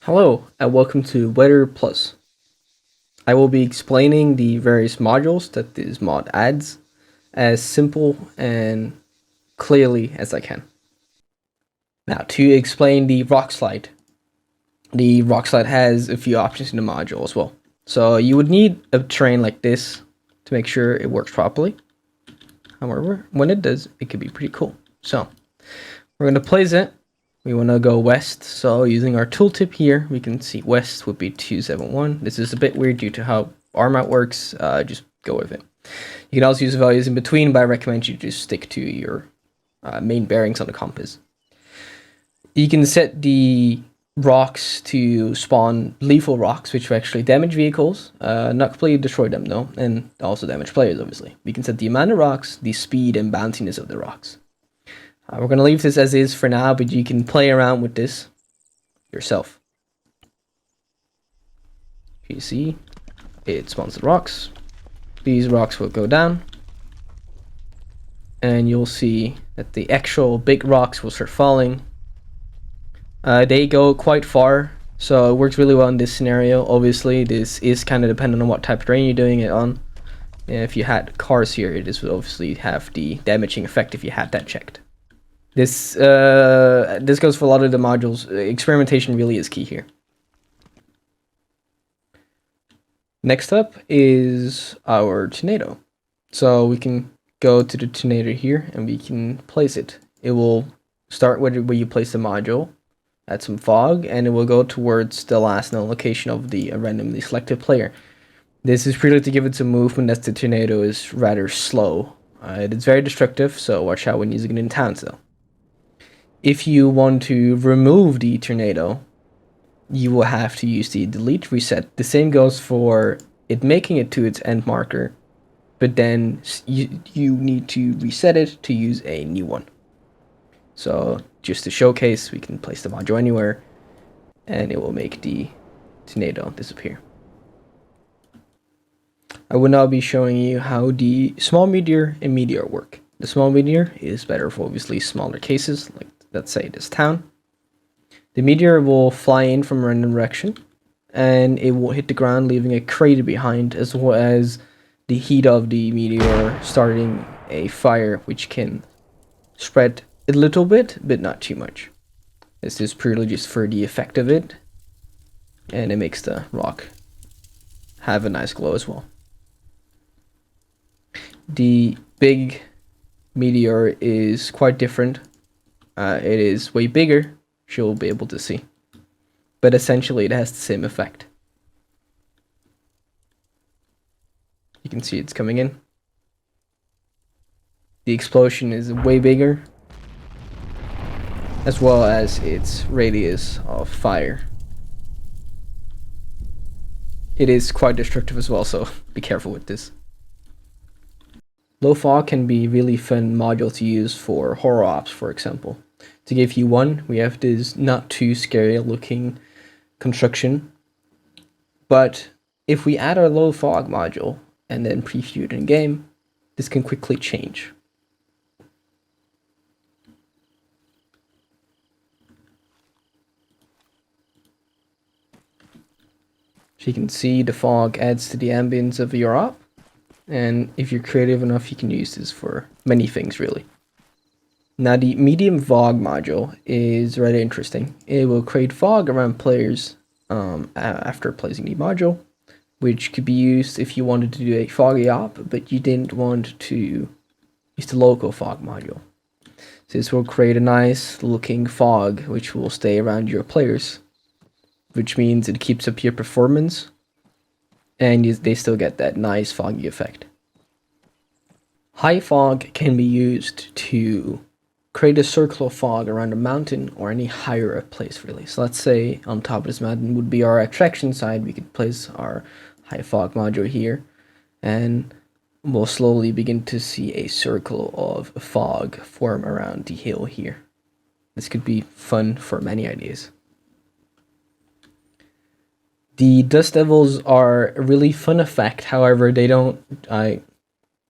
Hello and welcome to Weather Plus. I will be explaining the various modules that this mod adds as simple and clearly as I can. Now to explain the Rockslide. The Rockslide has a few options in the module as well. So you would need a terrain like this to make sure it works properly. However, when it does, it could be pretty cool. So we're going to place it. We want to go west, so using our tooltip here, we can see west would be 271. This is a bit weird due to how Arma works, just go with it. You can also use values in between, but I recommend you just stick to your main bearings on the compass. You can set the rocks to spawn lethal rocks, which will actually damage vehicles, not completely destroy them though, and also damage players obviously. We can set the amount of rocks, the speed and bounciness of the rocks. We're going to leave this as is for now, but you can play around with this yourself. You see, it spawns the rocks. These rocks will go down. And you'll see that the actual big rocks will start falling. They go quite far, so it works really well in this scenario. Obviously, this is kind of dependent on what type of terrain you're doing it on. If you had cars here, this would obviously have the damaging effect if you had that checked. This goes for a lot of the modules. Experimentation really is key here. Next up is our tornado. So we can go to the tornado here and we can place it. It will start where you place the module, add some fog, and it will go towards the last known location of the randomly selected player. This is purely to give it some movement as the tornado is rather slow. It is very destructive, so watch out when using it in towns though. If you want to remove the tornado, you will have to use the delete reset. The same goes for it making it to its end marker, but then you need to reset it to use a new one. So just to showcase, we can place the module anywhere and it will make the tornado disappear. I will now be showing you how the small meteor and meteor work. The small meteor is better for obviously smaller cases, like let's say this town. The meteor will fly in from a random direction and it will hit the ground, leaving a crater behind, as well as the heat of the meteor starting a fire which can spread a little bit but not too much. This is purely just for the effect of it, and it makes the rock have a nice glow as well. The big meteor is quite different. It is way bigger, you'll be able to see. But essentially it has the same effect. You can see it's coming in. The explosion is way bigger, as well as its radius of fire. It is quite destructive as well, so be careful with this. Low fog can be really fun module to use for horror ops, for example. To give you one, we have this not too scary looking construction, but if we add our low fog module and then preview it in game, this can quickly change. So you can see the fog adds to the ambience of your op, and if you're creative enough, you can use this for many things really. Now the medium fog module is rather interesting. It will create fog around players after placing the module, which could be used if you wanted to do a foggy op, but you didn't want to use the local fog module. So this will create a nice looking fog which will stay around your players, which means it keeps up your performance and they still get that nice foggy effect. High fog can be used to create a circle of fog around a mountain or any higher up place really. So let's say on top of this mountain would be our attraction side. We could place our high fog module here and we'll slowly begin to see a circle of fog form around the hill here. This could be fun for many ideas. The dust devils are a really fun effect, however they don't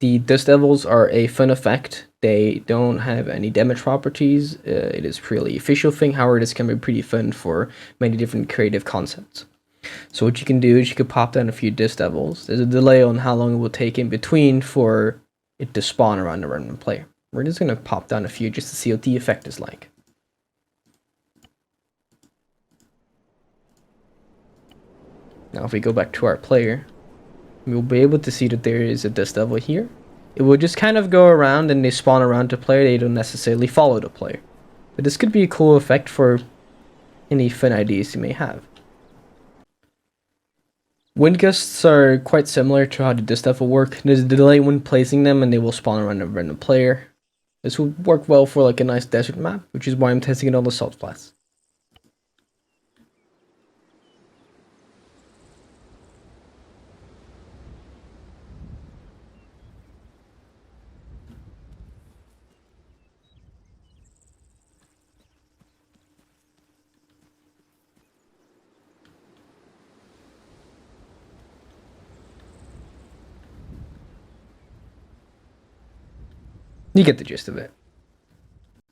the dust devils are a fun effect They don't have any damage properties. It is purely a visual thing. However, this can be pretty fun for many different creative concepts. So what you can do is you could pop down a few Dust Devils. There's a delay on how long it will take in between for it to spawn around a random player. We're just going to pop down a few just to see what the effect is like. Now if we go back to our player, we'll be able to see that there is a Dust Devil here. It will just kind of go around and they spawn around the player. They don't necessarily follow the player. But this could be a cool effect for any fun ideas you may have. Wind gusts are quite similar to how the Dust Devil work. There's a delay when placing them and they will spawn around a random player. This would work well for like a nice desert map, which is why I'm testing it on the salt flats. You get the gist of it.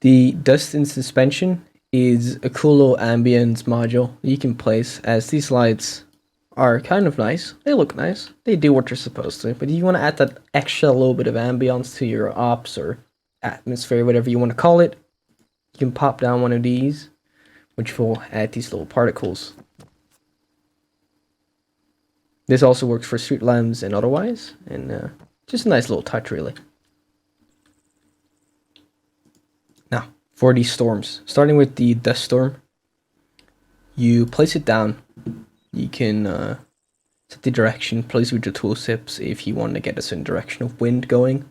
The Dust in Suspension is a cool little ambience module you can place, as these lights are kind of nice. They look nice. They do what they're supposed to. But if you want to add that extra little bit of ambience to your ops or atmosphere, whatever you want to call it, you can pop down one of these, which will add these little particles. This also works for street lamps and otherwise, and just a nice little touch, really. Now, for these storms, starting with the Duststorm, you place it down. You can set the direction, place with your tooltips if you want to get a certain direction of wind going.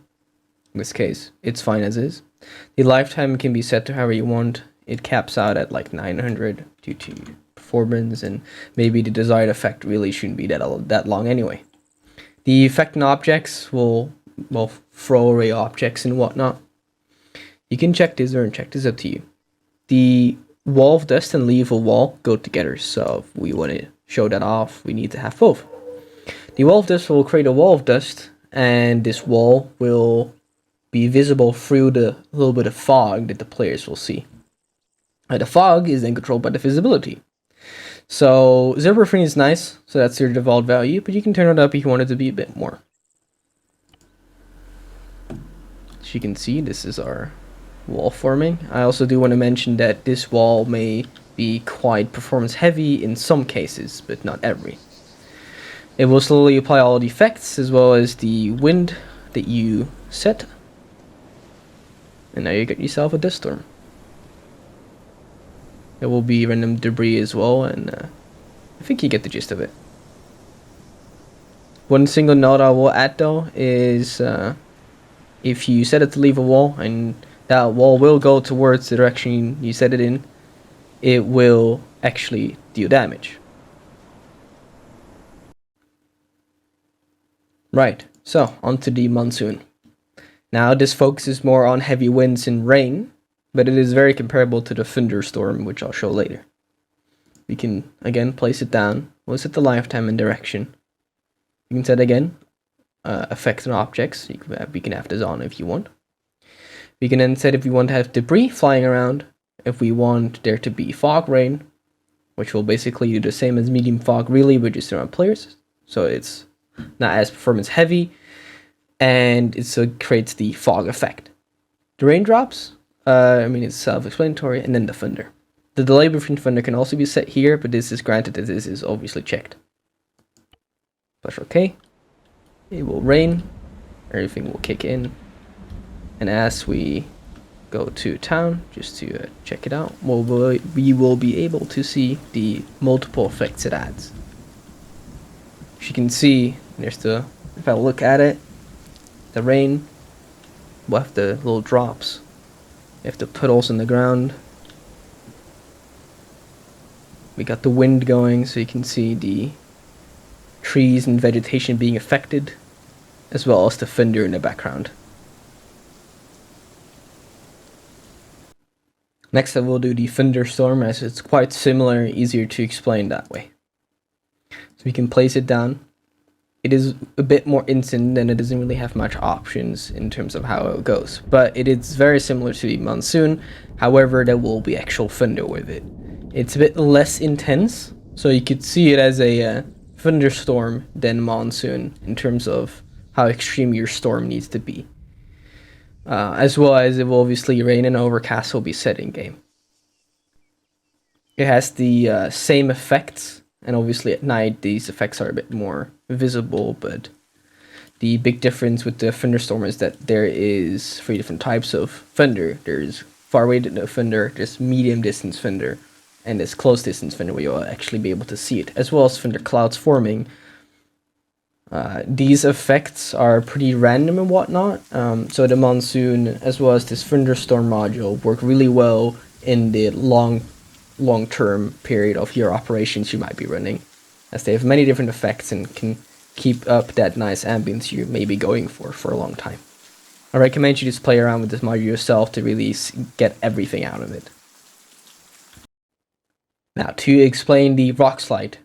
In this case, it's fine as is. The lifetime can be set to however you want. It caps out at like 900 due to performance, and maybe the desired effect really shouldn't be that long anyway. The effect and objects will throw away objects and whatnot. You can check this or uncheck this, up to you. The wall of dust and leaf of wall go together, so if we want to show that off, we need to have both. The wall of dust will create a wall of dust, and this wall will be visible through the little bit of fog that the players will see. The fog is then controlled by the visibility. So 0% is nice, so that's your default value, but you can turn it up if you want it to be a bit more. As you can see, this is our wall forming. I also do want to mention that this wall may be quite performance heavy in some cases, but not every. It will slowly apply all the effects as well as the wind that you set. And now you get yourself a Duststorm. There will be random debris as well, and I think you get the gist of it. One single note I will add though is if you set it to leave a wall and that wall will go towards the direction you set it in, it will actually deal damage. Right, so onto the Monsoon. Now this focuses more on heavy winds and rain, but it is very comparable to the Thunderstorm, which I'll show later. We can again place it down. We'll set the lifetime and direction. You can set again effects on objects. We can have this on if you want. We can then set if we want to have debris flying around, if we want there to be fog rain, which will basically do the same as medium fog really, but just around players. So it's not as performance heavy, and it creates the fog effect. The raindrops, it's self-explanatory, and then the thunder. The delay between thunder can also be set here, but this is granted that this is obviously checked. Push OK. It will rain. Everything will kick in. And as we go to town, just to check it out, we will be able to see the multiple effects it adds. As you can see, if I look at it, the rain, we'll have the little drops. We have the puddles in the ground. We got the wind going, so you can see the trees and vegetation being affected, as well as the thunder in the background. Next I will do the Thunderstorm, as it's quite similar, easier to explain that way. So we can place it down. it is a bit more instant and it doesn't really have much options in terms of how it goes. But it is very similar to the Monsoon, however there will be actual thunder with it. It's a bit less intense, so you could see it as a thunderstorm than Monsoon in terms of how extreme your storm needs to be. As well as it will obviously rain and overcast will be set in game. It has the same effects, and obviously at night these effects are a bit more visible, but the big difference with the thunderstorm is that there is 3 different types of thunder. There's far away thunder, there's medium distance thunder, and there's close distance thunder where you'll actually be able to see it, as well as thunder clouds forming. These effects are pretty random and whatnot, so the Monsoon as well as this thunderstorm module work really well in the long-term period of your operations you might be running, as they have many different effects and can keep up that nice ambience you may be going for a long time. I recommend you just play around with this module yourself to really get everything out of it. Now, to explain the Rockslide.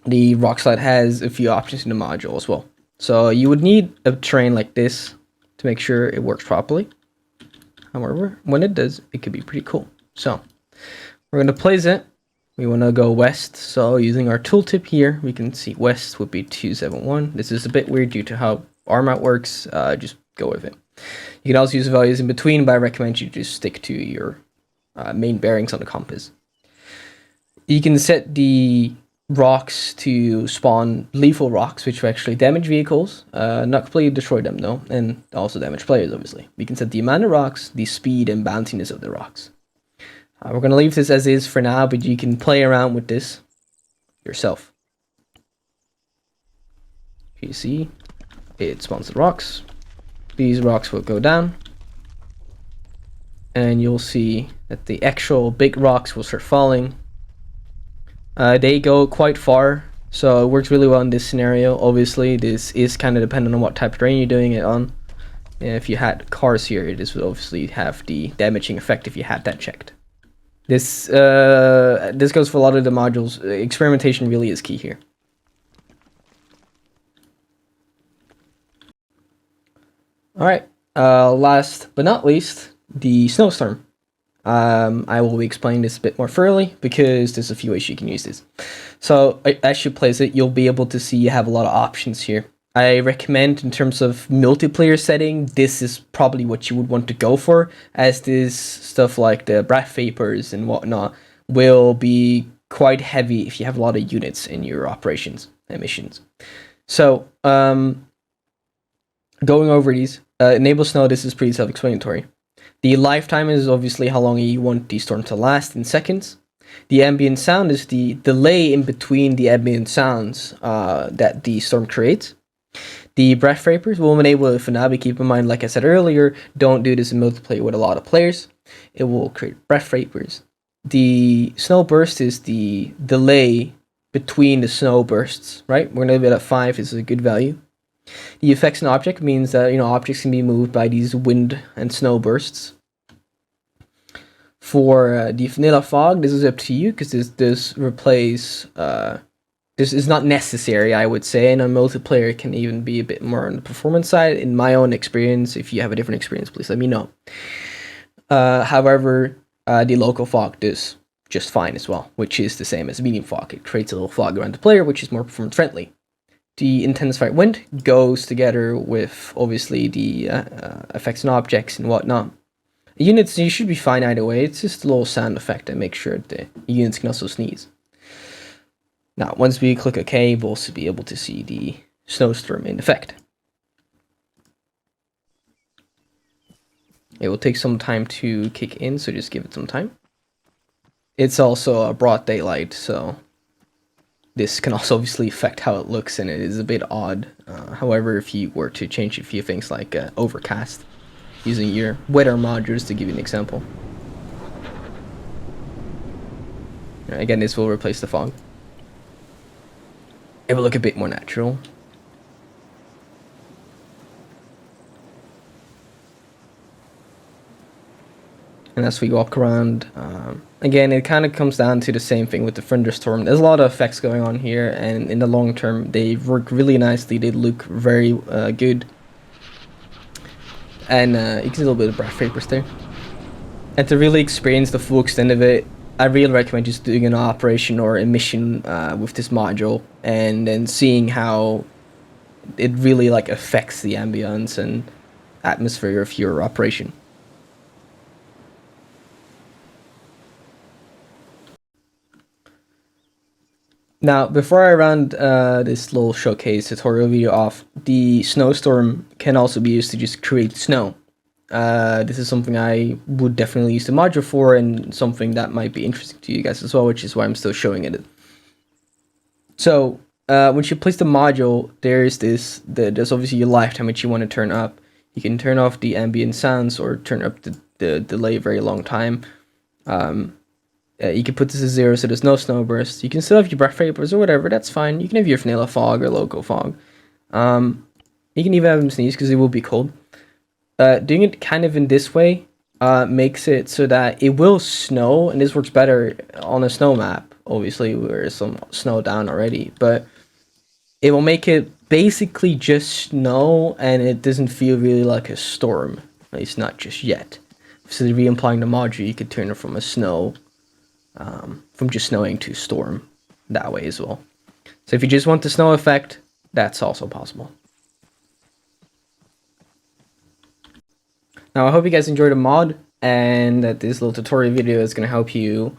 The Rockslide has a few options in the module as well. So you would need a terrain like this to make sure it works properly. However, when it does, it could be pretty cool. So we're going to place it. We want to go west. So using our tooltip here, we can see west would be 271. This is a bit weird due to how Arma works. Just go with it. You can also use values in between, but I recommend you just stick to your main bearings on the compass. You can set the rocks to spawn lethal rocks, which will actually damage vehicles, not completely destroy them though, and also damage players obviously. We can set the amount of rocks, the speed and bounciness of the rocks. We're going to leave this as is for now, but you can play around with this yourself. You see, it spawns the rocks. These rocks will go down, and you'll see that the actual big rocks will start falling. They go quite far, so it works really well in this scenario. Obviously, this is kind of dependent on what type of terrain you're doing it on. And if you had cars here, this would obviously have the damaging effect if you had that checked. This goes for a lot of the modules. Experimentation really is key here. Alright, last but not least, the snowstorm. I will be explaining this a bit more thoroughly because there's a few ways you can use this. So as you place it, you'll be able to see you have a lot of options here. I recommend in terms of multiplayer setting, this is probably what you would want to go for, as this stuff like the breath vapors and whatnot will be quite heavy if you have a lot of units in your operations and missions. So going over these, enable snow, this is pretty self-explanatory. The lifetime is obviously how long you want the storm to last in seconds. The ambient sound is the delay in between the ambient sounds that the storm creates. The breath vapors will enable it for now, but keep in mind, like I said earlier, don't do this in multiplayer with a lot of players. It will create breath vapors. The snow burst is the delay between the snow bursts, right? We're going to leave it at 5, this is a good value. The effects on object means that, objects can be moved by these wind and snow bursts. For the vanilla fog, this is up to you, because this replace, this is not necessary, I would say, and on multiplayer it can even be a bit more on the performance side. In my own experience, if you have a different experience, please let me know. However, the local fog does just fine as well, which is the same as medium fog. It creates a little fog around the player, which is more performance friendly. The intensified wind goes together with, obviously, the effects on objects and whatnot. Units, you should be fine either way. It's just a little sound effect that makes sure the units can also sneeze. Now, once we click OK, we'll also be able to see the snowstorm in effect. It will take some time to kick in, so just give it some time. It's also a broad daylight, so this can also obviously affect how it looks, and it is a bit odd. However, if you were to change a few things like overcast, using your weather modules to give you an example. Again, this will replace the fog. It will look a bit more natural. And as we walk around, Again, it kind of comes down to the same thing with the thunderstorm. There's a lot of effects going on here, and in the long term, they work really nicely. They look very good, and you can see a little bit of breath vapors there. And to really experience the full extent of it, I really recommend just doing an operation or a mission with this module, and then seeing how it really like affects the ambience and atmosphere of your operation. Now, before I round this little showcase tutorial video off, the snowstorm can also be used to just create snow. This is something I would definitely use the module for, and something that might be interesting to you guys as well, which is why I'm still showing it. So, once you place the module, there's obviously your lifetime which you want to turn up. You can turn off the ambient sounds or turn up the delay very long time. You can put this to 0 so there's no snow bursts. You can still have your breath vapors or whatever, that's fine. You can have your vanilla fog or local fog. You can even have them sneeze because it will be cold. Doing it kind of in this way makes it so that it will snow, and this works better on a snow map, obviously, where there's some snow down already. But it will make it basically just snow, and it doesn't feel really like a storm. At least not just yet. So re-applying the module, you could turn it from a snow, from just snowing to storm that way as well. So if you just want the snow effect, that's also possible. Now I hope you guys enjoyed the mod, and that this little tutorial video is going to help you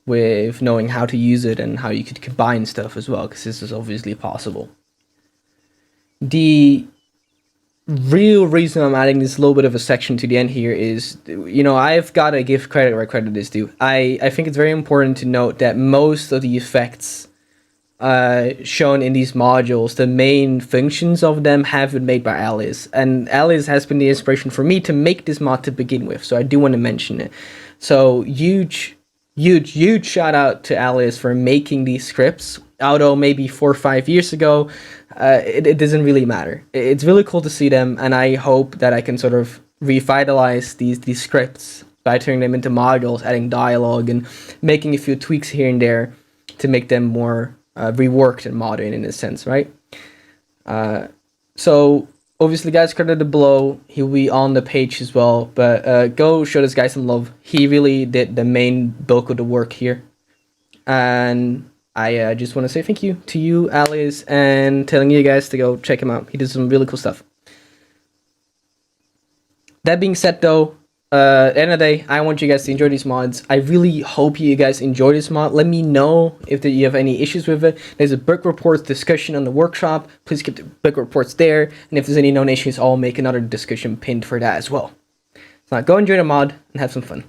with knowing how to use it and how you could combine stuff as well, because this is obviously possible. The real reason I'm adding this little bit of a section to the end here is, you know, I've got to give credit where credit is due. I think it's very important to note that most of the effects shown in these modules, the main functions of them have been made by Alice, and Alice has been the inspiration for me to make this mod to begin with, so I do want to mention it. So huge shout out to Alice for making these scripts, although maybe 4 or 5 years ago. It doesn't really matter. It's really cool to see them, and I hope that I can sort of revitalize these scripts by turning them into modules, adding dialogue, and making a few tweaks here and there to make them more reworked and modern in a sense, right? So obviously, guys, credited below. He'll be on the page as well, but go show this guy some love. He really did the main bulk of the work here, and I just want to say thank you to you, Alice, and telling you guys to go check him out. He does some really cool stuff. That being said, though, at the end of the day, I want you guys to enjoy these mods. I really hope you guys enjoy this mod. Let me know if you have any issues with it. There's a bug reports discussion on the workshop. Please keep the bug reports there. And if there's any known issues, I'll make another discussion pinned for that as well. So now go enjoy the mod and have some fun.